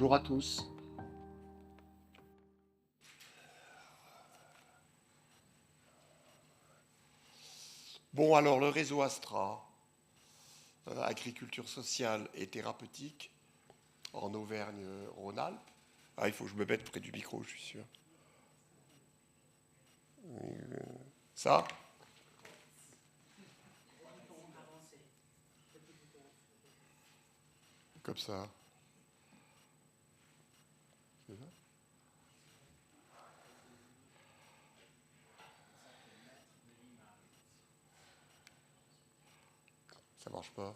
Bonjour à tous. Bon, alors le réseau Astra, agriculture sociale et thérapeutique, en Auvergne-Rhône-Alpes. Ah, il faut que je me mette près du micro, je suis sûr. Ça? Comme ça. C'est ça? Ça marche pas.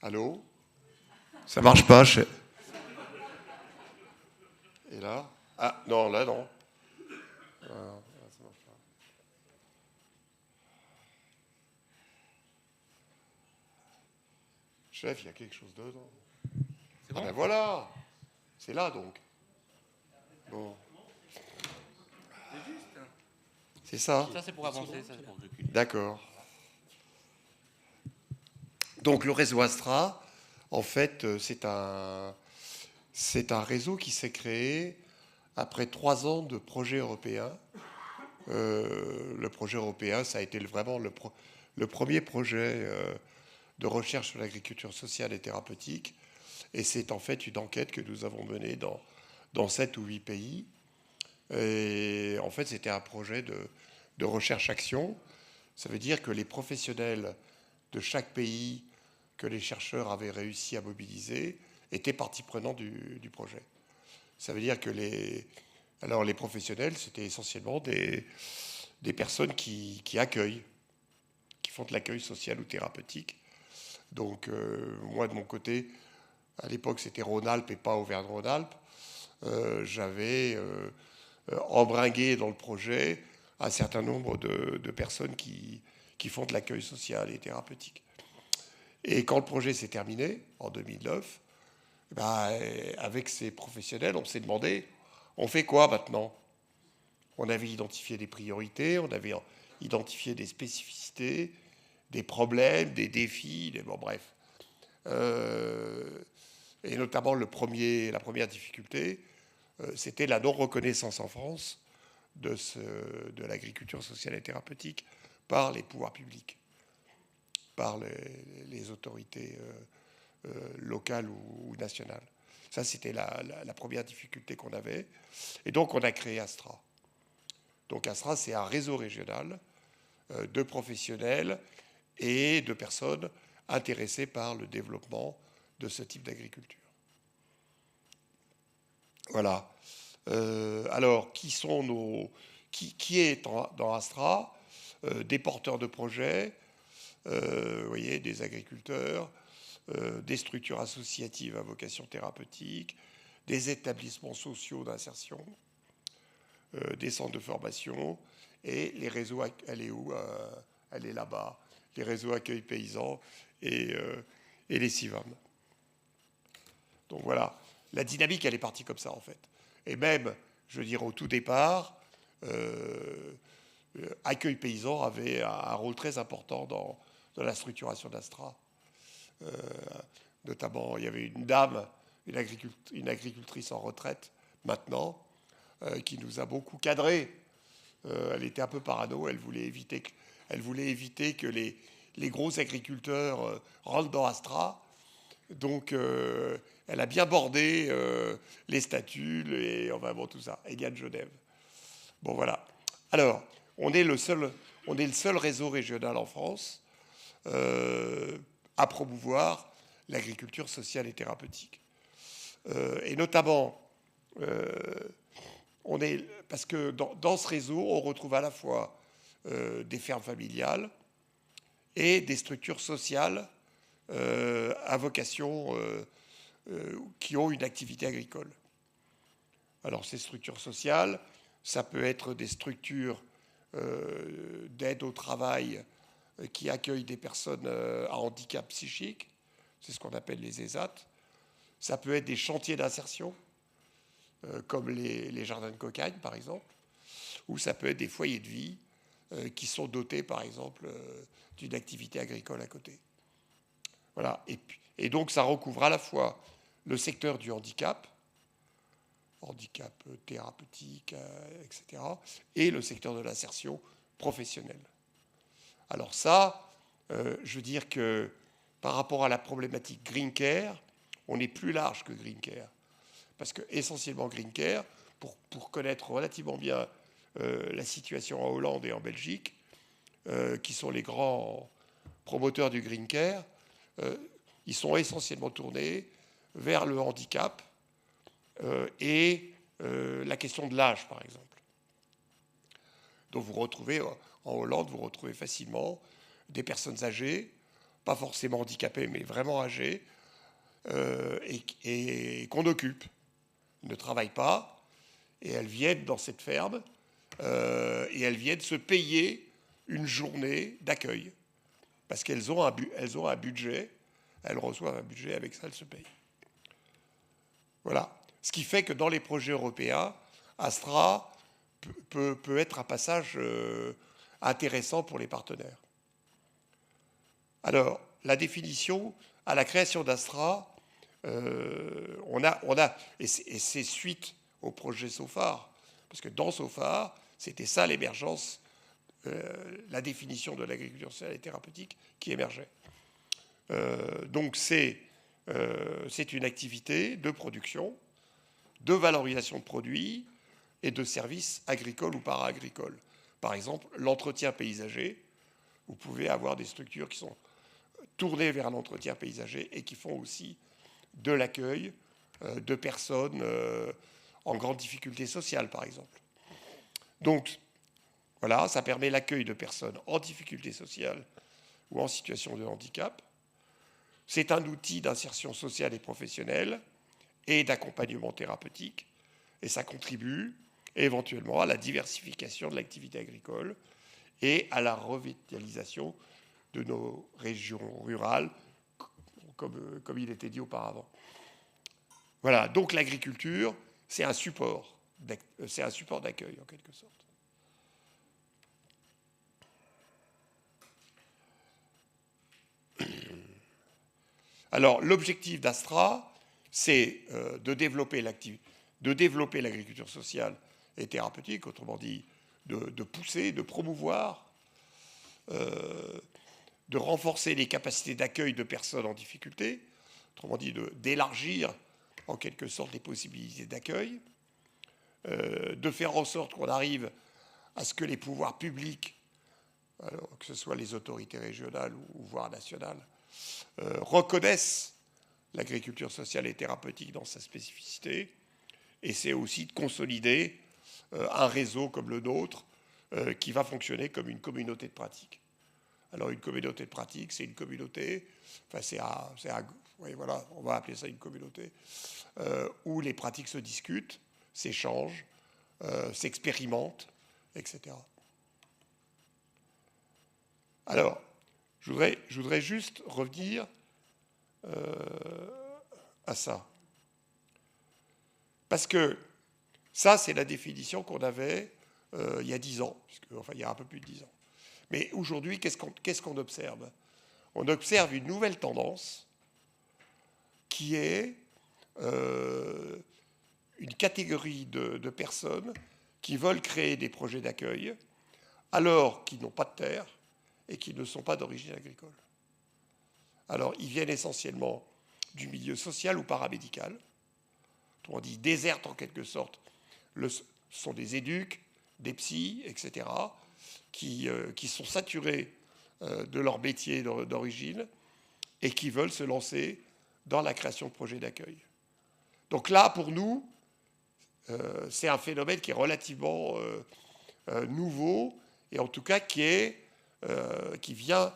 Allô? Ça marche pas, Et là? Ah, non, là, non. Ah, là, ça marche pas. Chef, il y a quelque chose dedans. C'est Ah bon? ben voilà! C'est là, donc. Bon, C'est juste. c'est ça. Ça, c'est pour avancer, ça, c'est pour reculer. D'accord. Donc le réseau Astra, en fait, c'est un réseau qui s'est créé après 3 ans de projet européen. Le projet européen, ça a été vraiment le premier projet de recherche sur l'agriculture sociale et thérapeutique. Et c'est en fait une enquête que nous avons menée dans 7 ou 8 pays. Et en fait, c'était un projet de recherche-action. Ça veut dire que les professionnels de chaque pays que les chercheurs avaient réussi à mobiliser étaient partie prenante du projet. Ça veut dire que les professionnels, c'était essentiellement des personnes qui accueillent, qui font de l'accueil social ou thérapeutique. Donc moi de mon côté, à l'époque c'était Rhône-Alpes et pas Auvergne-Rhône-Alpes, j'avais embringué dans le projet un certain nombre de personnes qui font de l'accueil social et thérapeutique. Et quand le projet s'est terminé, en 2009, ben, avec ces professionnels, on s'est demandé, on fait quoi maintenant? On avait identifié des priorités, on avait identifié des spécificités, des problèmes, des défis, bon, bref. Et notamment la première difficulté, c'était la non-reconnaissance en France de l'agriculture sociale et thérapeutique par les pouvoirs publics, par les autorités locales ou nationales. Ça, c'était la première difficulté qu'on avait. Et donc, on a créé Astra. Donc, Astra, c'est un réseau régional de professionnels et de personnes intéressées par le développement de ce type d'agriculture. Voilà. Alors, qui est dans Astra? Des porteurs de projets, vous voyez, des agriculteurs, des structures associatives à vocation thérapeutique, des établissements sociaux d'insertion, des centres de formation et les réseaux. Elle est où? Elle est là-bas. Les réseaux accueil paysans et les CIVAM. Donc voilà, la dynamique, elle est partie comme ça en fait. Et même, je veux dire, au tout départ, Accueil Paysan avait un rôle très important dans la structuration d'Astra. Notamment, il y avait une dame, une agricultrice en retraite maintenant, qui nous a beaucoup cadré. Elle était un peu parano, elle voulait éviter que les gros agriculteurs rentrent dans Astra. Donc, elle a bien bordé les statuts, enfin bon, tout ça, Egan Genève. Bon, voilà. Alors, on est le seul réseau régional en France à promouvoir l'agriculture sociale et thérapeutique. Et notamment, parce que dans ce réseau, on retrouve à la fois des fermes familiales et des structures sociales à vocation qui ont une activité agricole. Alors ces structures sociales, ça peut être des structures d'aide au travail qui accueillent des personnes à handicap psychique, c'est ce qu'on appelle les ESAT. Ça peut être des chantiers d'insertion, comme les jardins de cocagne par exemple, ou ça peut être des foyers de vie qui sont dotés par exemple d'une activité agricole à côté. Voilà. Et donc ça recouvre à la fois le secteur du handicap thérapeutique, etc., et le secteur de l'insertion professionnelle. Alors ça, je veux dire que par rapport à la problématique Green Care, on est plus large que Green Care. Parce que essentiellement Green Care, pour connaître relativement bien la situation en Hollande et en Belgique, qui sont les grands promoteurs du Green Care, ils sont essentiellement tournés vers le handicap et la question de l'âge, par exemple. Donc vous retrouvez, en Hollande, vous retrouvez facilement des personnes âgées, pas forcément handicapées, mais vraiment âgées, et qu'on occupe. Elles ne travaillent pas, et elles viennent dans cette ferme, et elles viennent se payer une journée d'accueil. Parce qu'elles ont un budget, elles reçoivent un budget, avec ça elles se payent. Voilà. Ce qui fait que dans les projets européens, Astra peut être un passage intéressant pour les partenaires. Alors, la définition, à la création d'Astra, et c'est suite au projet SOFAR, parce que dans SOFAR, c'était ça l'émergence, la définition de l'agriculture sociale et thérapeutique qui émergeait. Donc c'est une activité de production, de valorisation de produits et de services agricoles ou para-agricoles. Par exemple, l'entretien paysager, vous pouvez avoir des structures qui sont tournées vers l'entretien paysager et qui font aussi de l'accueil de personnes en grande difficulté sociale, par exemple. Donc, voilà, ça permet l'accueil de personnes en difficulté sociale ou en situation de handicap. C'est un outil d'insertion sociale et professionnelle et d'accompagnement thérapeutique, et ça contribue éventuellement à la diversification de l'activité agricole et à la revitalisation de nos régions rurales, comme il était dit auparavant. Voilà, donc l'agriculture, c'est un support d'accueil en quelque sorte. Alors, l'objectif d'Astra, c'est de développer l'agriculture sociale et thérapeutique, autrement dit, de pousser, de promouvoir, de renforcer les capacités d'accueil de personnes en difficulté, autrement dit, d'élargir en quelque sorte les possibilités d'accueil, de faire en sorte qu'on arrive à ce que les pouvoirs publics, alors que ce soit les autorités régionales ou voire nationales, reconnaissent l'agriculture sociale et thérapeutique dans sa spécificité, et c'est aussi de consolider un réseau comme le nôtre qui va fonctionner comme une communauté de pratique. Alors une communauté de pratique, c'est une communauté, oui, voilà, on va appeler ça une communauté, où les pratiques se discutent, s'échangent, s'expérimentent, etc. Alors, je voudrais juste revenir à ça. Parce que ça, c'est la définition qu'on avait il y a 10 ans, il y a un peu plus de 10 ans. Mais aujourd'hui, qu'est-ce qu'on observe? On observe une nouvelle tendance qui est une catégorie de personnes qui veulent créer des projets d'accueil alors qu'ils n'ont pas de terre et qui ne sont pas d'origine agricole. Alors, ils viennent essentiellement du milieu social ou paramédical. On dit, ils désertent en quelque sorte. Ce sont des éduques, des psys, etc., qui sont saturés de leur métier d'origine et qui veulent se lancer dans la création de projets d'accueil. Donc là, pour nous, c'est un phénomène qui est relativement nouveau, et en tout cas qui vient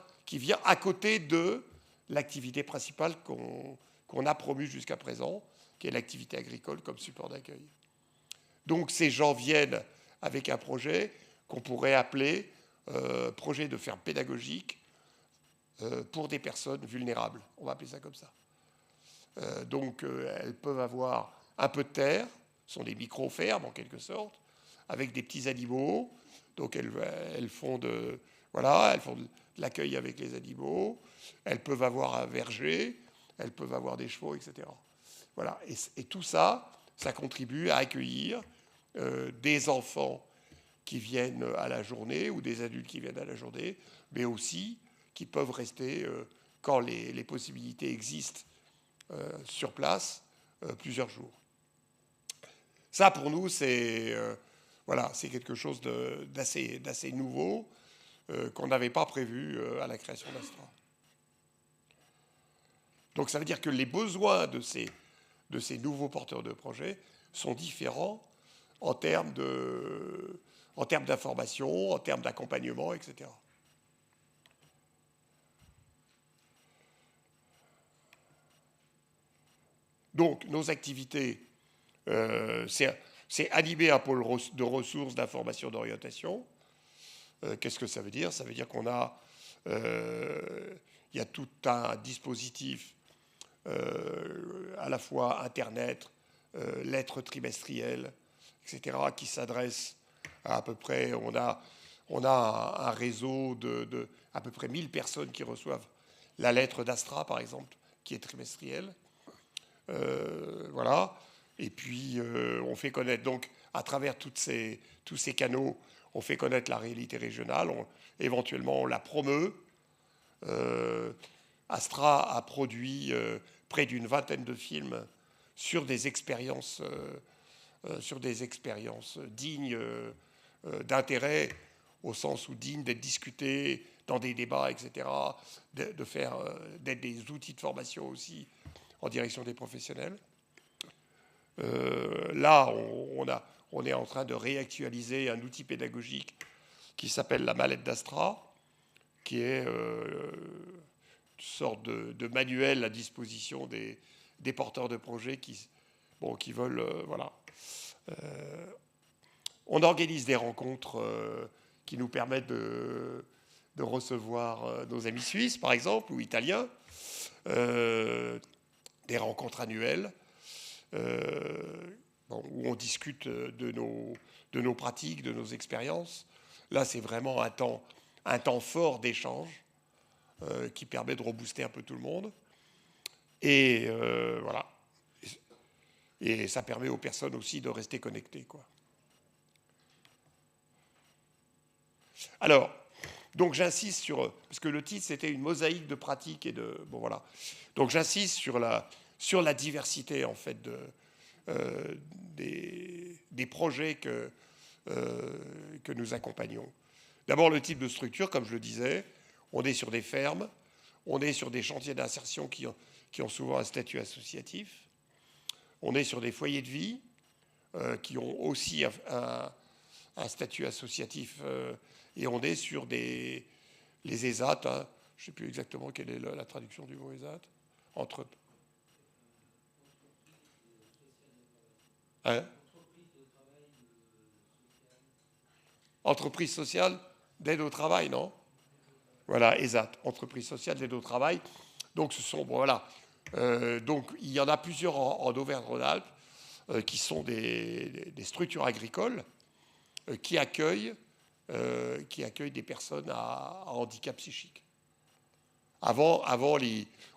à côté de l'activité principale qu'on a promue jusqu'à présent, qui est l'activité agricole comme support d'accueil. Donc ces gens viennent avec un projet qu'on pourrait appeler projet de ferme pédagogique pour des personnes vulnérables. On va appeler ça comme ça. Donc elles peuvent avoir un peu de terre, ce sont des micro-fermes en quelque sorte, avec des petits animaux. Donc elles font elles font de l'accueil avec les animaux. Elles peuvent avoir un verger, elles peuvent avoir des chevaux, etc. Voilà. Et tout ça, ça contribue à accueillir des enfants qui viennent à la journée ou des adultes qui viennent à la journée, mais aussi qui peuvent rester, quand les possibilités existent sur place, plusieurs jours. Ça, pour nous, c'est voilà, c'est quelque chose d'assez nouveau qu'on n'avait pas prévu à la création d'Astra. Donc ça veut dire que les besoins de ces nouveaux porteurs de projets sont différents en termes d'information, en termes d'accompagnement, etc. Donc nos activités, c'est animer un pôle de ressources, d'information, d'orientation. Qu'est-ce que ça veut dire? Ça veut dire qu'on a, il y a tout un dispositif à la fois Internet, lettres trimestrielles, etc., qui s'adresse à peu près, on a un réseau de à peu près 1000 personnes qui reçoivent la lettre d'Astra, par exemple, qui est trimestrielle. Voilà. Et puis, on fait connaître, donc, à travers tous ces canaux, on fait connaître la réalité régionale, éventuellement, on la promeut. Astra a produit près d'une vingtaine de films sur des expériences dignes d'intérêt, au sens où dignes d'être discutées dans des débats, etc., d'être des outils de formation aussi en direction des professionnels. Là, on est en train de réactualiser un outil pédagogique qui s'appelle la mallette d'Astra, qui est une sorte de manuel à disposition des porteurs de projets qui veulent... voilà. On organise des rencontres qui nous permettent de recevoir nos amis suisses, par exemple, ou italiens, des rencontres annuelles où on discute de nos pratiques, de nos expériences. Là, c'est vraiment un temps fort d'échange qui permet de rebooster un peu tout le monde. Et voilà. Et ça permet aux personnes aussi de rester connectées, quoi. Alors, donc j'insiste sur... Parce que le titre, c'était une mosaïque de pratiques et de... Bon, voilà. Donc j'insiste sur la diversité, en fait, des projets que nous accompagnons. D'abord, le type de structure, comme je le disais, on est sur des fermes, on est sur des chantiers d'insertion qui ont souvent un statut associatif, on est sur des foyers de vie qui ont aussi un statut associatif, et on est sur les ESAT, hein, je ne sais plus exactement quelle est la traduction du mot ESAT, entre... Hein? Entreprise sociale d'aide au travail, non? Voilà, ESAT, entreprise sociale d'aide au travail. Donc ce sont, bon, voilà. Donc il y en a plusieurs en Auvergne-Rhône-Alpes qui sont des structures agricoles qui accueillent des personnes à handicap psychique. Avant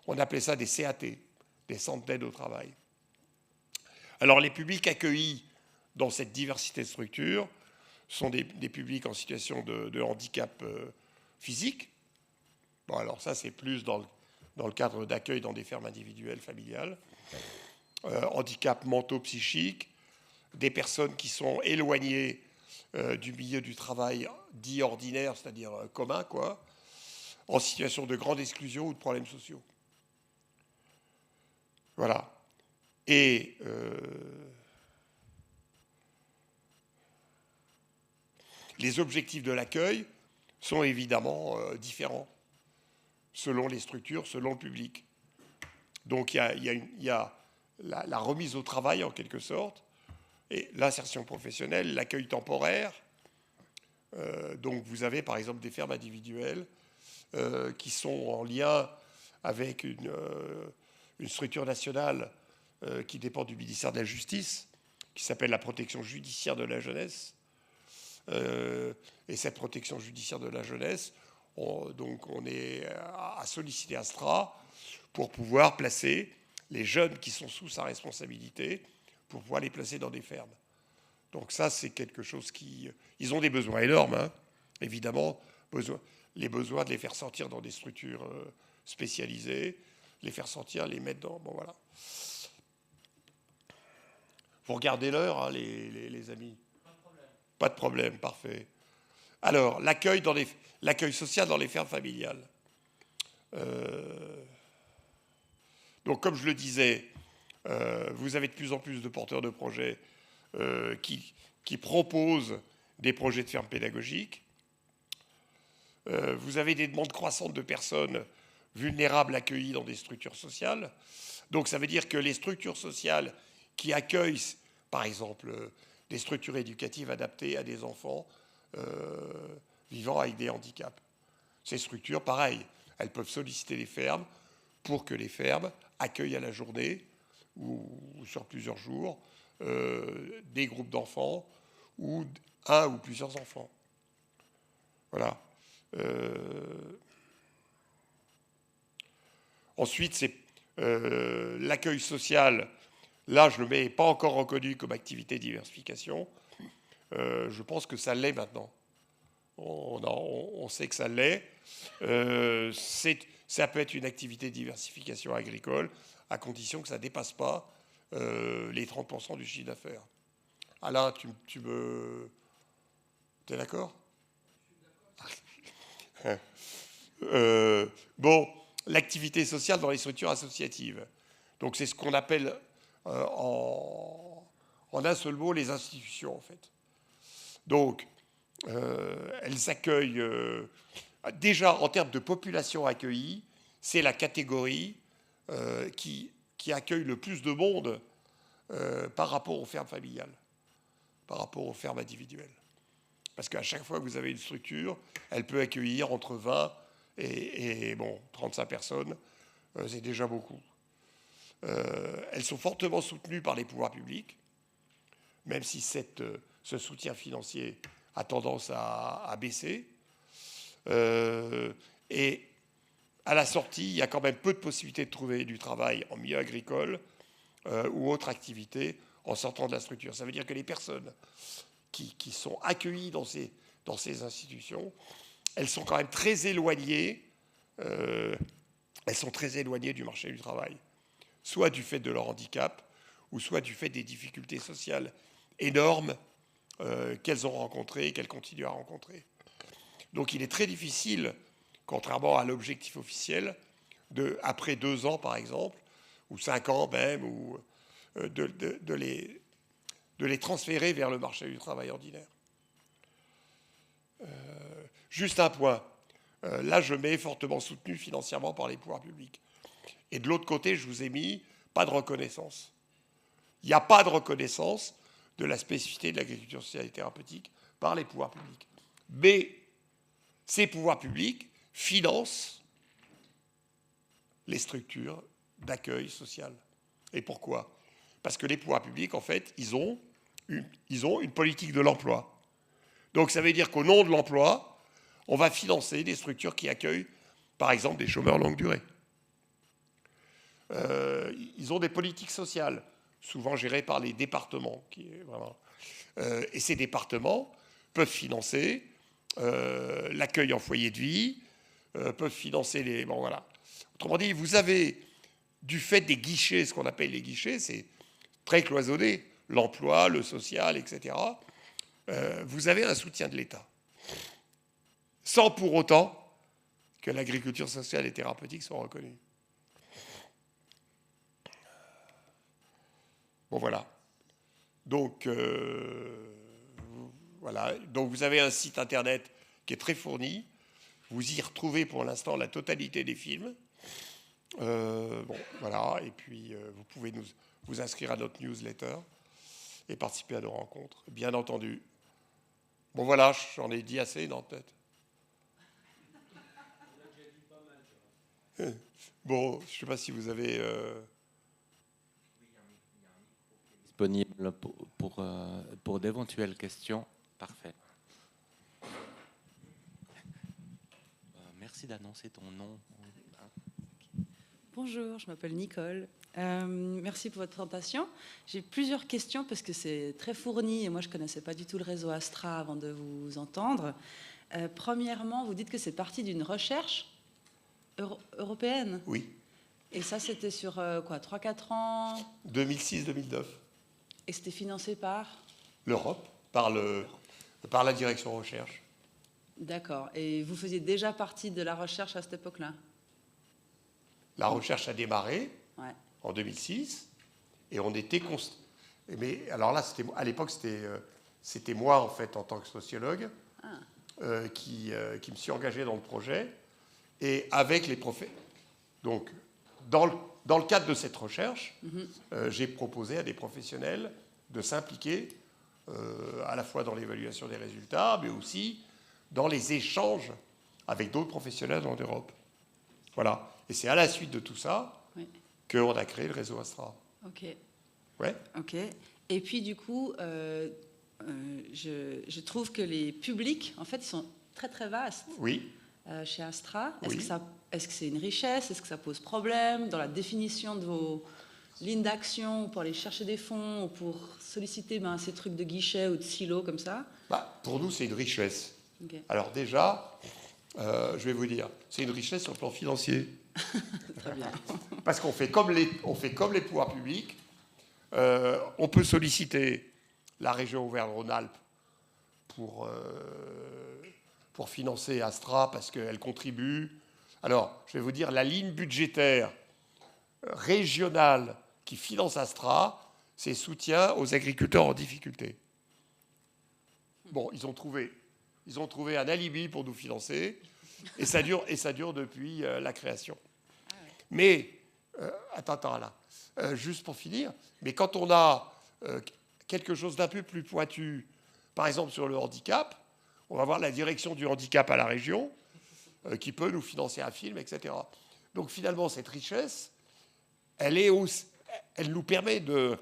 on appelait ça des CAT, des centres d'aide au travail. Alors les publics accueillis dans cette diversité de structures sont des publics en situation de handicap physique. Bon, alors ça, c'est plus dans le cadre d'accueil dans des fermes individuelles, familiales. Handicap mentaux-psychique, des personnes qui sont éloignées du milieu du travail dit ordinaire, c'est-à-dire commun, quoi, en situation de grande exclusion ou de problèmes sociaux. Voilà. Et les objectifs de l'accueil sont évidemment différents selon les structures, selon le public. Donc il y a la remise au travail en quelque sorte, et l'insertion professionnelle, l'accueil temporaire. Donc vous avez par exemple des fermes individuelles qui sont en lien avec une structure nationale qui dépend du ministère de la Justice, qui s'appelle la protection judiciaire de la jeunesse. Et cette protection judiciaire de la jeunesse, on est à solliciter Astra pour pouvoir placer les jeunes qui sont sous sa responsabilité, pour pouvoir les placer dans des fermes. Donc ça, c'est quelque chose qui... Ils ont des besoins énormes, hein, évidemment, les besoins de les faire sortir dans des structures spécialisées, les faire sortir, les mettre dans... Bon, voilà. Vous regardez l'heure, hein, les amis. Pas de problème, parfait. Alors, l'accueil social dans les fermes familiales. Donc, comme je le disais, vous avez de plus en plus de porteurs de projets qui proposent des projets de fermes pédagogiques. Vous avez des demandes croissantes de personnes vulnérables accueillies dans des structures sociales. Donc, ça veut dire que les structures sociales qui accueillent, par exemple, des structures éducatives adaptées à des enfants vivant avec des handicaps. Ces structures, pareil, elles peuvent solliciter les fermes pour que les fermes accueillent à la journée ou sur plusieurs jours des groupes d'enfants ou un ou plusieurs enfants. Voilà. Ensuite, c'est l'accueil social. Là, je ne le mets pas encore reconnu comme activité de diversification. Je pense que ça l'est maintenant. On sait que ça l'est. Ça peut être une activité de diversification agricole à condition que ça ne dépasse pas les 30% du chiffre d'affaires. Alain, t'es d'accord? Bon, l'activité sociale dans les structures associatives. Donc c'est ce qu'on appelle en un seul mot les institutions en fait. Donc elles accueillent déjà en termes de population accueillie, c'est la catégorie qui accueille le plus de monde par rapport aux fermes familiales, par rapport aux fermes individuelles. Parce qu'à chaque fois que vous avez une structure, elle peut accueillir entre 20 et 35 personnes. C'est déjà beaucoup. Elles sont fortement soutenues par les pouvoirs publics, même si ce soutien financier a tendance à baisser. Et à la sortie, il y a quand même peu de possibilités de trouver du travail en milieu agricole ou autre activité en sortant de la structure. Ça veut dire que les personnes qui sont accueillies dans ces institutions, elles sont quand même très éloignées, du marché du travail, soit du fait de leur handicap, ou soit du fait des difficultés sociales énormes qu'elles ont rencontrées et qu'elles continuent à rencontrer. Donc il est très difficile, contrairement à l'objectif officiel, après 2 ans par exemple, ou 5 ans même, ou de les transférer vers le marché du travail ordinaire. Juste un point. Là, je mets fortement soutenu financièrement par les pouvoirs publics. Et de l'autre côté, je vous ai mis pas de reconnaissance. Il n'y a pas de reconnaissance de la spécificité de l'agriculture sociale et thérapeutique par les pouvoirs publics. Mais ces pouvoirs publics financent les structures d'accueil social. Et pourquoi? Parce que les pouvoirs publics, en fait, ils ont une politique de l'emploi. Donc ça veut dire qu'au nom de l'emploi, on va financer des structures qui accueillent, par exemple, des chômeurs longue durée. Ils ont des politiques sociales, souvent gérées par les départements. Et ces départements peuvent financer l'accueil en foyer de vie, peuvent financer les... Bon, voilà. Autrement dit, vous avez, du fait des guichets, ce qu'on appelle les guichets, c'est très cloisonné, l'emploi, le social, etc., vous avez un soutien de l'État. Sans pour autant que l'agriculture sociale et thérapeutique soit reconnue. Bon, voilà. Donc, voilà. Donc, vous avez un site internet qui est très fourni. Vous y retrouvez pour l'instant la totalité des films. Bon, voilà. Et puis, vous pouvez vous inscrire à notre newsletter et participer à nos rencontres, bien entendu. Bon, voilà, j'en ai dit assez, non, peut-être. Bon, je ne sais pas si vous avez... Disponible pour d'éventuelles questions. Parfait. Merci d'annoncer ton nom. Bonjour, je m'appelle Nicole. Merci pour votre présentation. J'ai plusieurs questions parce que c'est très fourni et moi je ne connaissais pas du tout le réseau Astra avant de vous entendre. Premièrement, vous dites que c'est parti d'une recherche européenne. Oui, Et ça, c'était sur quoi, 3-4 ans? 2006-2009. Et c'était financé par? L'Europe, par la direction recherche. D'accord. Et vous faisiez déjà partie de la recherche à cette époque-là? La recherche a démarré Ouais. en 2006 et on était mais alors là, à l'époque, c'était moi en fait en tant que sociologue qui me suis engagé dans le projet et avec les professeurs. Donc, dans le cadre de cette recherche, j'ai proposé à des professionnels de s'impliquer à la fois dans l'évaluation des résultats, mais aussi dans les échanges avec d'autres professionnels en Europe. Voilà. Et c'est à la suite de tout ça qu'on a créé le réseau Astra. Ok. Ouais. Ok. Et puis du coup, je trouve que les publics, en fait, ils sont très très vastes. Oui. Chez Astra. Oui. Est-ce que c'est une richesse? Est-ce que ça pose problème dans la définition de vos lignes d'action pour aller chercher des fonds ou pour solliciter ces trucs de guichet ou de silos comme ça? Pour nous, c'est une richesse. Okay. Alors déjà, je vais vous dire, c'est une richesse sur le plan financier. Très bien. Parce qu'on fait comme les pouvoirs publics. On peut solliciter la région Auvergne-Rhône-Alpes pour financer Astra parce qu'elle contribue. Alors, je vais vous dire, la ligne budgétaire régionale qui finance Astra, c'est soutien aux agriculteurs en difficulté. Bon, ils ont trouvé un alibi pour nous financer et ça dure depuis la création. Ah ouais. Mais, attends là, juste pour finir, mais quand on a quelque chose d'un peu plus pointu, par exemple sur le handicap, on va voir la direction du handicap à la région qui peut nous financer un film, etc. Donc finalement, cette richesse, elle nous permet de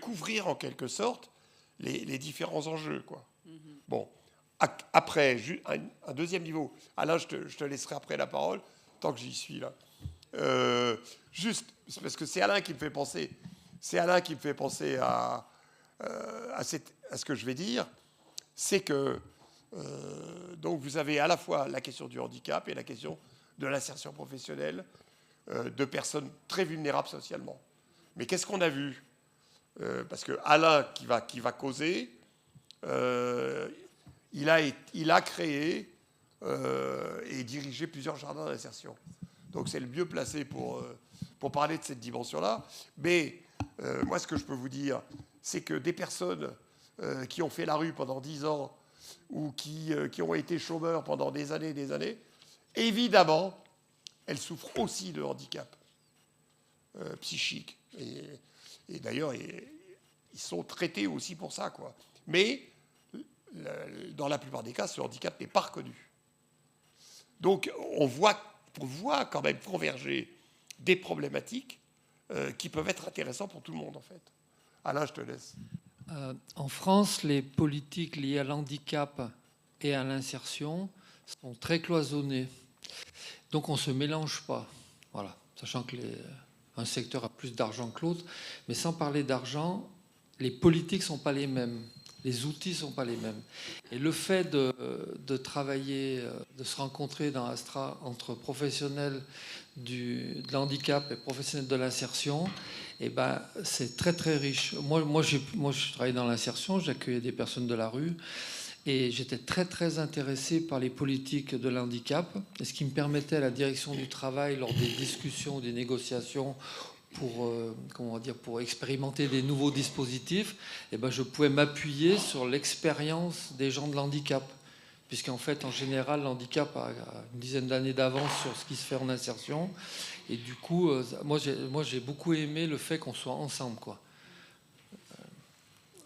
couvrir en quelque sorte les différents enjeux, quoi. Bon, après, un deuxième niveau. Alain, je te laisserai après la parole, tant que j'y suis là. Juste, parce que c'est Alain qui me fait penser. C'est Alain qui me fait penser à ce que je vais dire. C'est que donc vous avez à la fois la question du handicap et la question de l'insertion professionnelle de personnes très vulnérables socialement. Mais qu'est-ce qu'on a vu parce que Alain qui va causer, il a créé et dirigé plusieurs jardins d'insertion. Donc c'est le mieux placé pour parler de cette dimension-là. Mais moi, ce que je peux vous dire, c'est que des personnes qui ont fait la rue pendant 10 ans ou qui ont été chômeurs pendant des années, évidemment, elles souffrent aussi de handicap psychique. Et d'ailleurs, ils sont traités aussi pour ça, quoi. Mais dans la plupart des cas, ce handicap n'est pas reconnu. Donc, on voit quand même converger des problématiques qui peuvent être intéressantes pour tout le monde, en fait. Alain, je te laisse. En France, les politiques liées à l'handicap et à l'insertion sont très cloisonnées. Donc on ne se mélange pas. Voilà. Sachant que un secteur a plus d'argent que l'autre. Mais sans parler d'argent, les politiques ne sont pas les mêmes. Les outils ne sont pas les mêmes. Et le fait de travailler, de se rencontrer dans Astra entre professionnels de l'handicap et professionnels de l'insertion, eh ben, c'est très très riche. Moi, je travaille dans l'insertion, j'accueillais des personnes de la rue et j'étais très très intéressé par les politiques de l'handicap, et ce qui me permettait à la direction du travail, lors des discussions ou des négociations, pour expérimenter des nouveaux dispositifs, eh ben, je pouvais m'appuyer sur l'expérience des gens de l'handicap. Puisqu'en fait, en général, l'handicap a une dizaine d'années d'avance sur ce qui se fait en insertion. Et du coup, moi, j'ai beaucoup aimé le fait qu'on soit ensemble, quoi.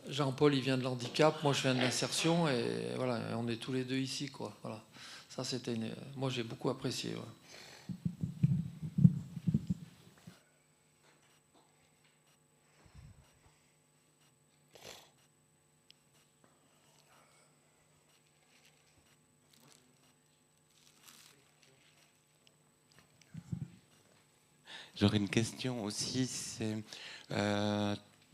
Jean-Paul, il vient de l'handicap, moi, je viens de l'insertion, et voilà, on est tous les deux ici, quoi. Voilà. Ça, moi, j'ai beaucoup apprécié. Ouais. J'aurais une question aussi.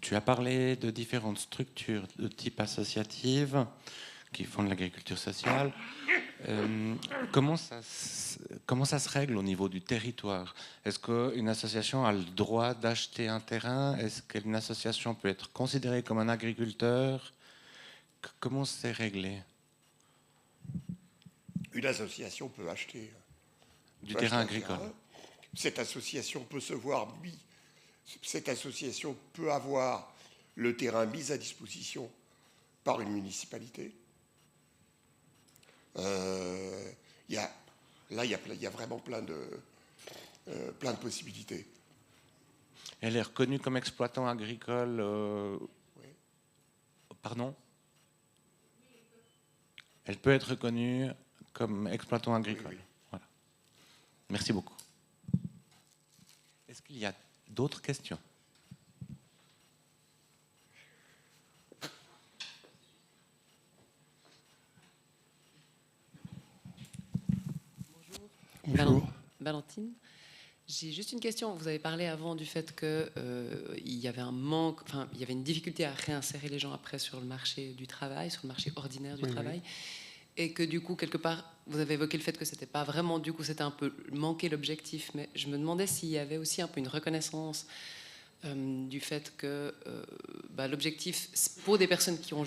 Tu as parlé de différentes structures de type associative qui font de l'agriculture sociale. Comment ça se règle au niveau du territoire? Est-ce qu'une association a le droit d'acheter un terrain? Est-ce qu'une association peut être considérée comme un agriculteur? Comment c'est réglé? Une association peut acheter Du terrain agricole. Cette association peut cette association peut avoir le terrain mis à disposition par une municipalité. Il y a vraiment plein de possibilités. Elle est reconnue comme exploitant agricole. Oui. Pardon? Elle peut être reconnue comme exploitant agricole. Oui, oui. Voilà. Merci beaucoup. Est-ce qu'il y a d'autres questions? Bonjour. Valentine. J'ai juste une question. Vous avez parlé avant du fait qu'il y avait un manque, enfin, il y avait une difficulté à réinsérer les gens après sur le marché du travail, sur le marché ordinaire du travail. Et que du coup, quelque part, vous avez évoqué le fait que c'était pas vraiment, du coup, c'était un peu manqué l'objectif. Mais je me demandais s'il y avait aussi un peu une reconnaissance du fait que l'objectif, pour des personnes qui sont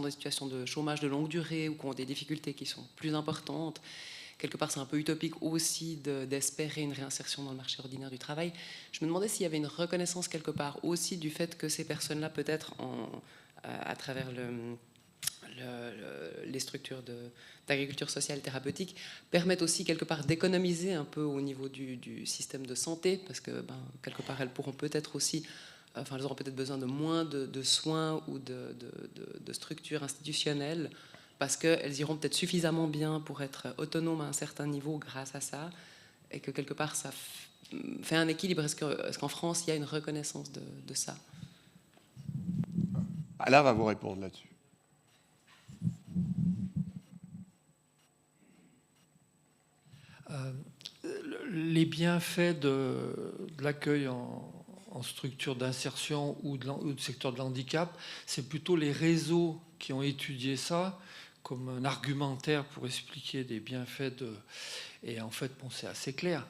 dans des situations de chômage de longue durée ou qui ont des difficultés qui sont plus importantes, quelque part, c'est un peu utopique aussi d'espérer une réinsertion dans le marché ordinaire du travail. Je me demandais s'il y avait une reconnaissance quelque part aussi du fait que ces personnes-là, peut-être à travers les structures d'agriculture sociale thérapeutique, permettent aussi quelque part d'économiser un peu au niveau du système de santé, parce que quelque part, elles pourront peut-être aussi, elles auront peut-être besoin de moins de soins ou de structures institutionnelles, parce qu'elles iront peut-être suffisamment bien pour être autonomes à un certain niveau grâce à ça, et que quelque part ça fait un équilibre. Est-ce qu'en France il y a une reconnaissance de ça? Alain va vous répondre là-dessus. Les bienfaits de l'accueil en structure d'insertion ou de secteur de l'handicap, c'est plutôt les réseaux qui ont étudié ça comme un argumentaire pour expliquer des bienfaits et en fait, bon, c'est assez clair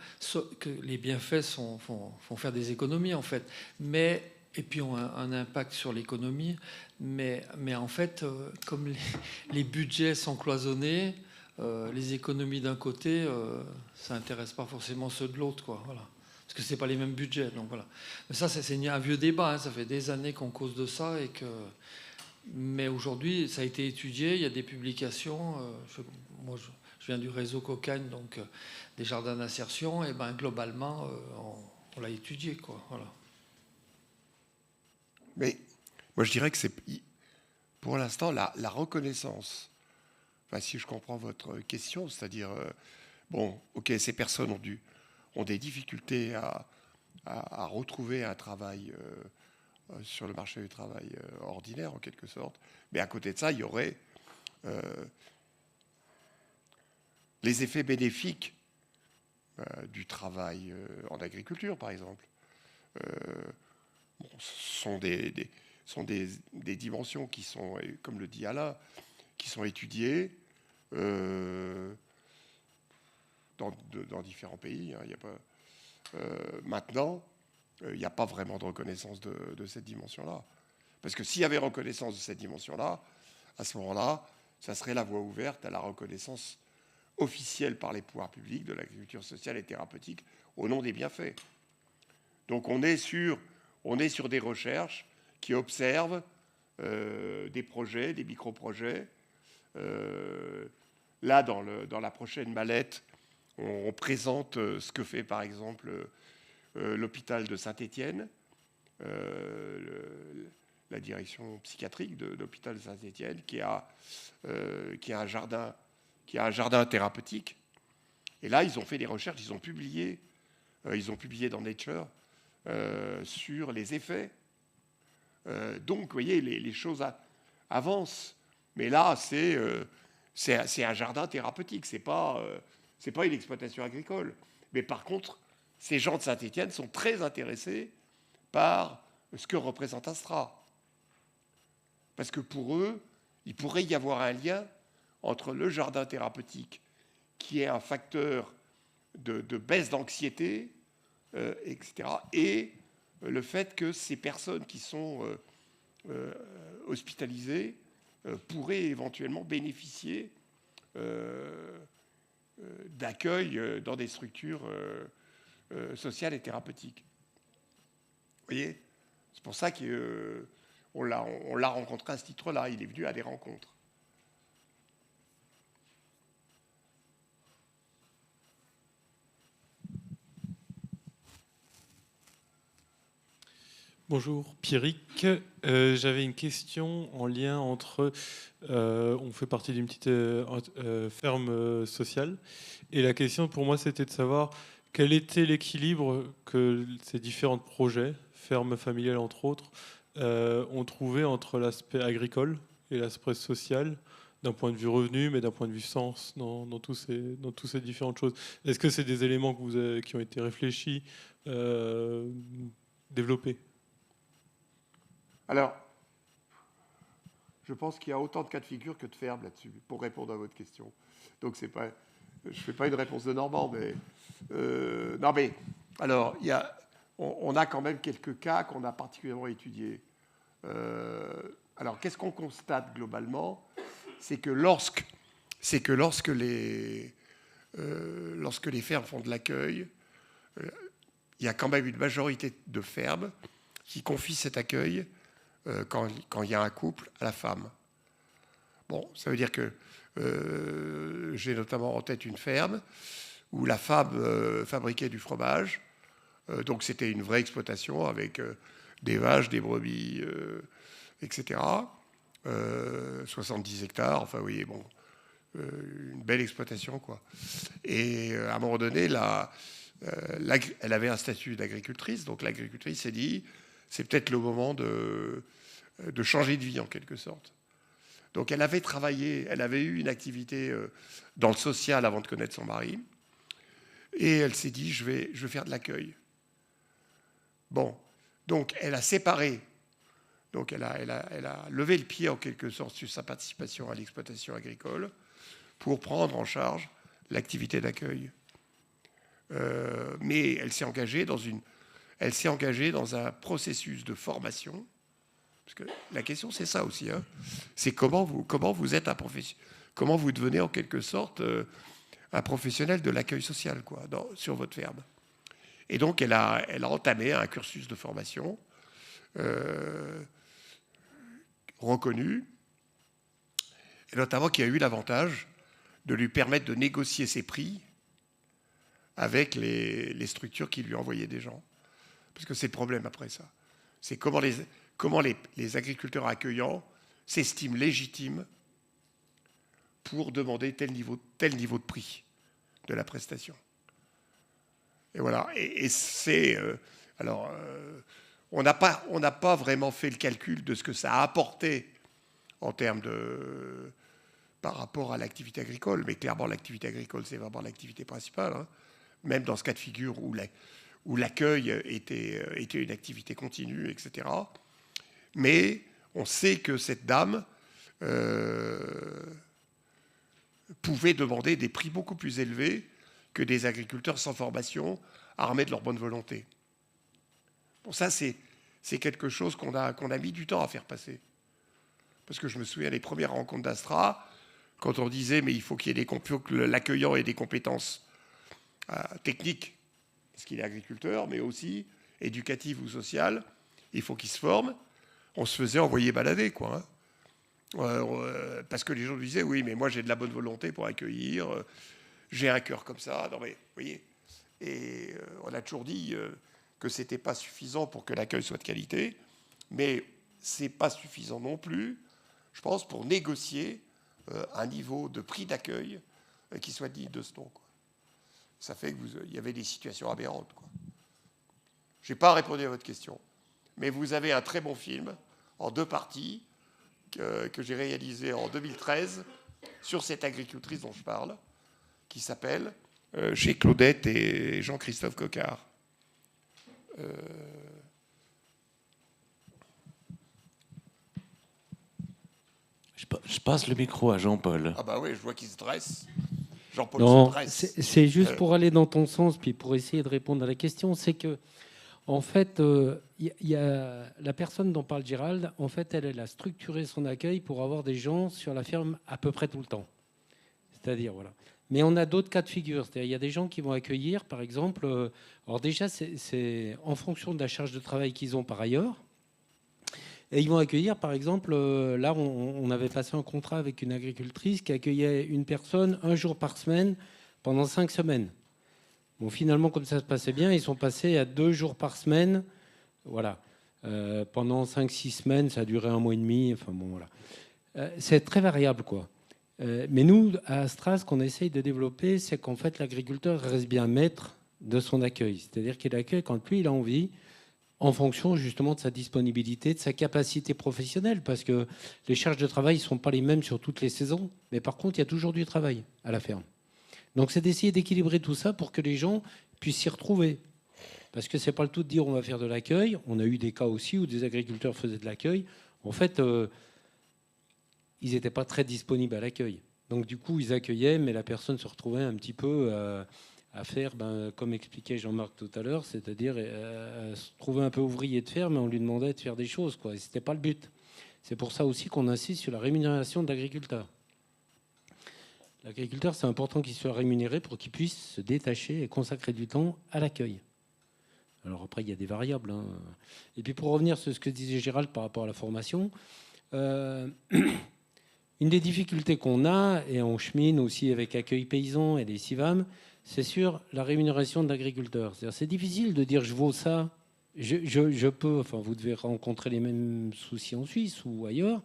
que les bienfaits font faire des économies en fait, et puis ont un impact sur l'économie, mais en fait, comme les budgets sont cloisonnés, les économies d'un côté, ça n'intéresse pas forcément ceux de l'autre, quoi. Voilà. Parce que c'est pas les mêmes budgets. Donc voilà. Mais ça, c'est un vieux débat. Hein. Ça fait des années qu'on cause de ça mais aujourd'hui, ça a été étudié. Il y a des publications. Moi, je viens du réseau Cocagne, donc des jardins d'insertion. Et globalement, on l'a étudié, quoi. Voilà. Mais moi, je dirais que c'est pour l'instant la reconnaissance. Enfin, si je comprends votre question, c'est-à-dire, ok, ces personnes ont des difficultés à retrouver un travail sur le marché du travail ordinaire, en quelque sorte. Mais à côté de ça, il y aurait les effets bénéfiques du travail en agriculture, par exemple. Sont des dimensions qui sont, comme le dit Alain, qui sont étudiées dans différents pays. Hein. Il y a pas, maintenant, il n'y a pas vraiment de reconnaissance de cette dimension-là. Parce que s'il y avait reconnaissance de cette dimension-là, à ce moment-là, ça serait la voie ouverte à la reconnaissance officielle par les pouvoirs publics de l'agriculture sociale et thérapeutique au nom des bienfaits. Donc on est sur des recherches qui observent des projets, des micro-projets. Là, dans la prochaine mallette, on présente ce que fait par exemple l'hôpital de Saint-Étienne, la direction psychiatrique de l'hôpital de Saint-Étienne, qui a un jardin thérapeutique. Et là, ils ont fait des recherches, ils ont publié dans Nature sur les effets. Donc, vous voyez, les choses avancent. Mais là, c'est un jardin thérapeutique, c'est pas une exploitation agricole. Mais par contre, ces gens de Saint-Étienne sont très intéressés par ce que représente Astra. Parce que pour eux, il pourrait y avoir un lien entre le jardin thérapeutique, qui est un facteur de baisse d'anxiété, etc., et le fait que ces personnes qui sont hospitalisées pourraient éventuellement bénéficier d'accueil dans des structures sociales et thérapeutiques. Vous voyez ? C'est pour ça qu'on l'a rencontré à ce titre-là. Il est venu à des rencontres. Bonjour, Pierrick. J'avais une question en lien entre... on fait partie d'une petite ferme sociale. Et la question pour moi, c'était de savoir quel était l'équilibre que ces différents projets, fermes familiales entre autres, ont trouvé entre l'aspect agricole et l'aspect social, d'un point de vue revenu, mais d'un point de vue sens dans toutes ces différentes choses. Est-ce que c'est des éléments qui ont été réfléchis, développés ? Alors, je pense qu'il y a autant de cas de figure que de fermes là-dessus, pour répondre à votre question. Donc, je ne fais pas une réponse de Normand, mais... non, mais... Alors, on a quand même quelques cas qu'on a particulièrement étudiés. Alors, qu'est-ce qu'on constate globalement ? C'est que lorsque les fermes font de l'accueil, il y a quand même une majorité de fermes qui confient cet accueil quand il y a un couple, à la femme. Bon, ça veut dire que j'ai notamment en tête une ferme où la femme fabriquait du fromage. Donc c'était une vraie exploitation avec des vaches, des brebis, etc. 70 hectares, enfin, vous voyez, bon, une belle exploitation, quoi. Et à un moment donné, elle avait un statut d'agricultrice, donc l'agricultrice s'est dit, c'est peut-être le moment de changer de vie, en quelque sorte. Donc elle avait travaillé, elle avait eu une activité dans le social avant de connaître son mari, et elle s'est dit, je vais faire de l'accueil. Bon, donc elle a séparé, donc elle a levé le pied en quelque sorte sur sa participation à l'exploitation agricole pour prendre en charge l'activité d'accueil. Mais elle s'est engagée dans un processus de formation, parce que la question c'est ça aussi, hein, c'est comment vous êtes comment vous devenez en quelque sorte un professionnel de l'accueil social, quoi, sur votre ferme. Et donc, elle a entamé un cursus de formation reconnu, et notamment qui a eu l'avantage de lui permettre de négocier ses prix avec les structures qui lui envoyaient des gens. Parce que c'est le problème après ça. C'est comment les agriculteurs accueillants s'estiment légitimes pour demander tel niveau de prix de la prestation. Et voilà. Et c'est... on n'a pas vraiment fait le calcul de ce que ça a apporté en termes par rapport à l'activité agricole. Mais clairement, l'activité agricole, c'est vraiment l'activité principale. Hein. Même dans ce cas de figure où l'accueil était une activité continue, etc. Mais on sait que cette dame pouvait demander des prix beaucoup plus élevés que des agriculteurs sans formation, armés de leur bonne volonté. Bon, ça, c'est quelque chose qu'on a mis du temps à faire passer. Parce que je me souviens des premières rencontres d'Astra, quand on disait, mais il faut que l'accueillant ait des compétences techniques, parce qu'il est agriculteur, mais aussi éducatives ou sociales, il faut qu'il se forme. On se faisait envoyer balader, quoi. Hein. Parce que les gens disaient, oui, mais moi j'ai de la bonne volonté pour accueillir, j'ai un cœur comme ça. Non, mais, vous voyez. Et on a toujours dit que ce n'était pas suffisant pour que l'accueil soit de qualité, mais ce n'est pas suffisant non plus, je pense, pour négocier un niveau de prix d'accueil qui soit digne de ce nom, quoi. Ça fait qu'il y avait des situations aberrantes, quoi. Je n'ai pas répondu à votre question, mais vous avez un très bon film en 2 parties que j'ai réalisé en 2013 sur cette agricultrice dont je parle, qui s'appelle Chez Claudette et Jean-Christophe Coquart. Je passe le micro à Jean-Paul. Ah bah oui, je vois qu'il se dresse. Jean-Paul Non, se dresse. c'est juste pour aller dans ton sens, puis pour essayer de répondre à la question, c'est que, en fait, y a la personne dont parle Gérald, en fait, elle a structuré son accueil pour avoir des gens sur la ferme à peu près tout le temps. C'est-à-dire, voilà. Mais on a d'autres cas de figure. C'est-à-dire, il y a des gens qui vont accueillir, par exemple, alors déjà, c'est en fonction de la charge de travail qu'ils ont par ailleurs. Et ils vont accueillir, par exemple, là, on avait passé un contrat avec une agricultrice qui accueillait une personne un jour par semaine pendant 5 semaines. Bon, finalement, comme ça se passait bien, ils sont passés à 2 jours par semaine. Voilà. Pendant 5-6 semaines, ça a duré 1 mois et demi. Enfin, bon, voilà. C'est très variable, quoi. Mais nous, à Astra, ce qu'on essaye de développer, c'est qu'en fait, l'agriculteur reste bien maître de son accueil. C'est-à-dire qu'il accueille quand lui, il a envie, en fonction justement de sa disponibilité, de sa capacité professionnelle, parce que les charges de travail ne sont pas les mêmes sur toutes les saisons, mais par contre, il y a toujours du travail à la ferme. Donc, c'est d'essayer d'équilibrer tout ça pour que les gens puissent s'y retrouver. Parce que ce n'est pas le tout de dire on va faire de l'accueil. On a eu des cas aussi où des agriculteurs faisaient de l'accueil. En fait, ils n'étaient pas très disponibles à l'accueil. Donc, du coup, ils accueillaient, mais la personne se retrouvait un petit peu à faire, comme expliquait Jean-Marc tout à l'heure, c'est-à-dire se trouver un peu ouvrier de ferme, mais on lui demandait de faire des choses, quoi. Et ce n'était pas le but. C'est pour ça aussi qu'on insiste sur la rémunération de l'agriculteur. L'agriculteur, c'est important qu'il soit rémunéré pour qu'il puisse se détacher et consacrer du temps à l'accueil. Alors après, il y a des variables, hein. Et puis pour revenir sur ce que disait Gérald par rapport à la formation, une des difficultés qu'on a, et on chemine aussi avec Accueil Paysan et les CIVAM, c'est sur la rémunération de l'agriculteur. C'est difficile de dire je vaux ça, je peux, enfin vous devez rencontrer les mêmes soucis en Suisse ou ailleurs,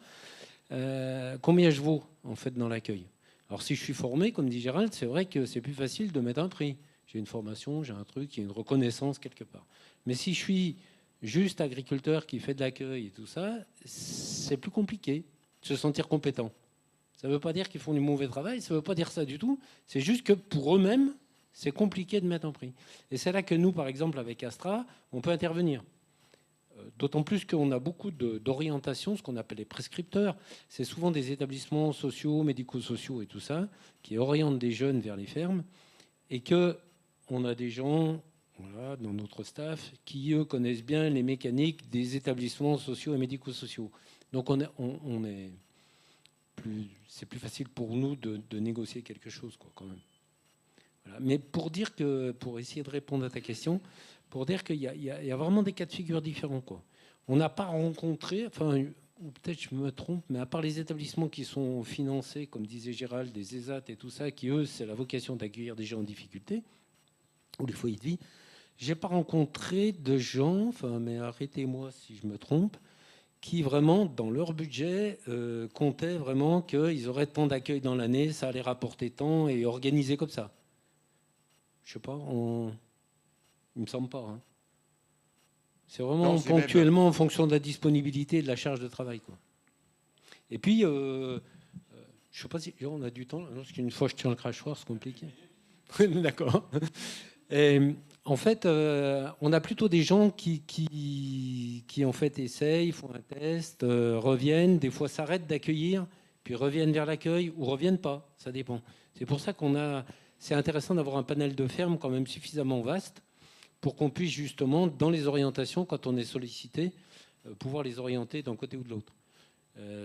combien je vaux en fait dans l'accueil. Alors si je suis formé, comme dit Gérald, c'est vrai que c'est plus facile de mettre un prix. J'ai une formation, j'ai un truc, il y a une reconnaissance quelque part. Mais si je suis juste agriculteur qui fait de l'accueil et tout ça, c'est plus compliqué de se sentir compétent. Ça ne veut pas dire qu'ils font du mauvais travail, ça ne veut pas dire ça du tout. C'est juste que pour eux-mêmes, c'est compliqué de mettre un prix. Et c'est là que nous, par exemple, avec Astra, on peut intervenir. D'autant plus qu'on a beaucoup d'orientation, ce qu'on appelle les prescripteurs. C'est souvent des établissements sociaux, médico-sociaux et tout ça, qui orientent des jeunes vers les fermes. Et qu'on a des gens, voilà, dans notre staff qui, eux, connaissent bien les mécaniques des établissements sociaux et médico-sociaux. Donc, c'est plus facile pour nous de négocier quelque chose, quoi, quand même. Voilà. Mais pour essayer de répondre à ta question, pour dire qu'il y a vraiment des cas de figure différents, quoi. On n'a pas rencontré, enfin, ou peut-être je me trompe, mais à part les établissements qui sont financés, comme disait Gérald, des ESAT et tout ça, qui, eux, c'est la vocation d'accueillir des gens en difficulté, ou les foyers de vie, j'ai pas rencontré de gens, enfin, mais arrêtez-moi si je me trompe, qui vraiment, dans leur budget, comptaient vraiment qu'ils auraient tant d'accueil dans l'année, ça allait rapporter tant, et organiser comme ça. Je sais pas, il me semble pas. Hein. C'est vraiment ponctuellement en fonction de la disponibilité et de la charge de travail, quoi. Et puis, je sais pas si on a du temps, parce qu'une fois je tiens le crachoir, c'est compliqué. D'accord. Et, en fait, on a plutôt des gens qui en fait essayent, font un test, reviennent, des fois s'arrêtent d'accueillir, puis reviennent vers l'accueil ou reviennent pas, ça dépend. C'est pour ça c'est intéressant d'avoir un panel de fermes quand même suffisamment vaste pour qu'on puisse justement, dans les orientations, quand on est sollicité, pouvoir les orienter d'un côté ou de l'autre.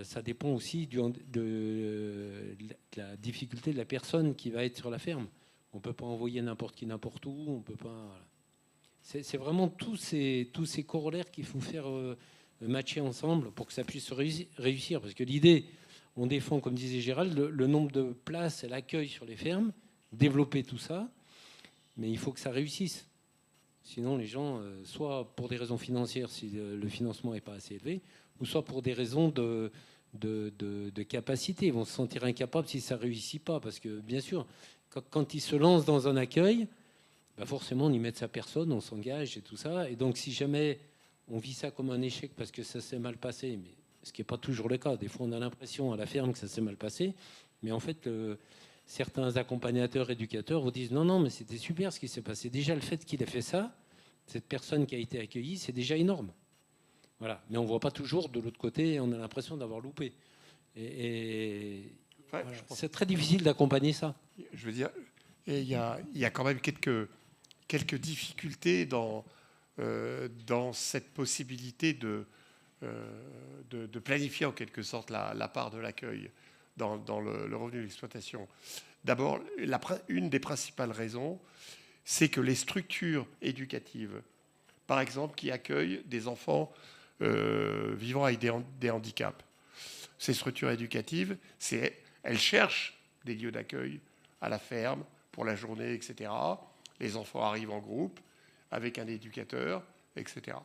Ça dépend aussi de la difficulté de la personne qui va être sur la ferme. On ne peut pas envoyer n'importe qui n'importe où. On peut pas. Voilà. C'est vraiment tous ces corollaires qu'il faut faire matcher ensemble pour que ça puisse réussir. Parce que l'idée, on défend, comme disait Gérald, le nombre de places et l'accueil sur les fermes, développer tout ça, mais il faut que ça réussisse. Sinon, les gens, soit pour des raisons financières, si le financement n'est pas assez élevé, ou soit pour des raisons de capacité. Ils vont se sentir incapables si ça ne réussit pas. Parce que, bien sûr, quand ils se lancent dans un accueil, forcément, on y met sa personne, on s'engage et tout ça. Et donc, si jamais on vit ça comme un échec parce que ça s'est mal passé, mais ce qui n'est pas toujours le cas. Des fois, on a l'impression à la ferme que ça s'est mal passé. Mais en fait, certains accompagnateurs, éducateurs vous disent non, mais c'était super ce qui s'est passé. Déjà, le fait qu'il ait fait ça, cette personne qui a été accueillie, c'est déjà énorme. Voilà. Mais on ne voit pas toujours de l'autre côté, on a l'impression d'avoir loupé. Et Ouais, voilà. je pense- C'est très difficile d'accompagner ça. Je veux dire, il y a quand même quelques difficultés dans cette possibilité de planifier en quelque sorte la part de l'accueil dans le revenu d'exploitation. D'abord, une des principales raisons, c'est que les structures éducatives, par exemple, qui accueillent des enfants vivant avec des handicaps, ces structures éducatives, elles cherchent des lieux d'accueil à la ferme pour la journée, etc. Les enfants arrivent en groupe avec un éducateur, etc.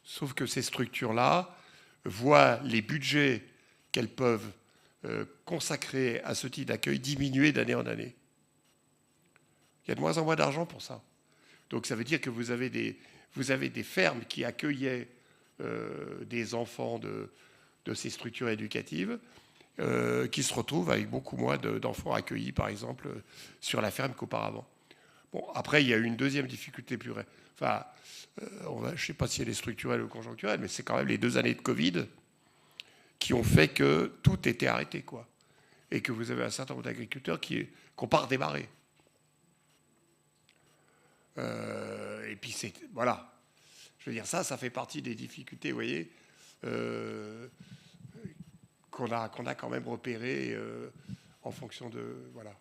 Sauf que ces structures-là voient les budgets qu'elles peuvent consacrer à ce type d'accueil diminuer d'année en année. Il y a de moins en moins d'argent pour ça. Donc ça veut dire que vous avez des fermes qui accueillaient des enfants de ces structures éducatives qui se retrouvent avec beaucoup moins d'enfants accueillis, par exemple, sur la ferme qu'auparavant. Bon, après, il y a une deuxième difficulté plus... Enfin, je ne sais pas si elle est structurelle ou conjoncturelle, mais c'est quand même les 2 années de Covid qui ont fait que tout était arrêté, quoi. Et que vous avez un certain nombre d'agriculteurs qui n'ont pas redémarré. Et puis, voilà. Je veux dire, ça fait partie des difficultés, vous voyez, qu'on a quand même repérées en fonction de... Voilà.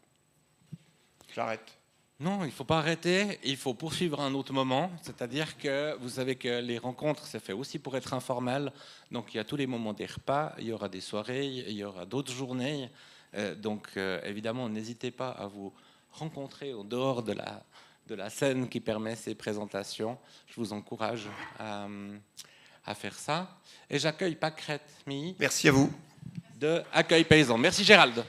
J'arrête. Non, il ne faut pas arrêter, il faut poursuivre à un autre moment. C'est-à-dire que vous savez que les rencontres, c'est fait aussi pour être informel. Donc il y a tous les moments des repas, il y aura des soirées, il y aura d'autres journées. Donc évidemment, n'hésitez pas à vous rencontrer au dehors de la scène qui permet ces présentations. Je vous encourage à faire ça. Et j'accueille Pâquerette Mi Merci à vous. de Accueil Paysan. Merci Gérald.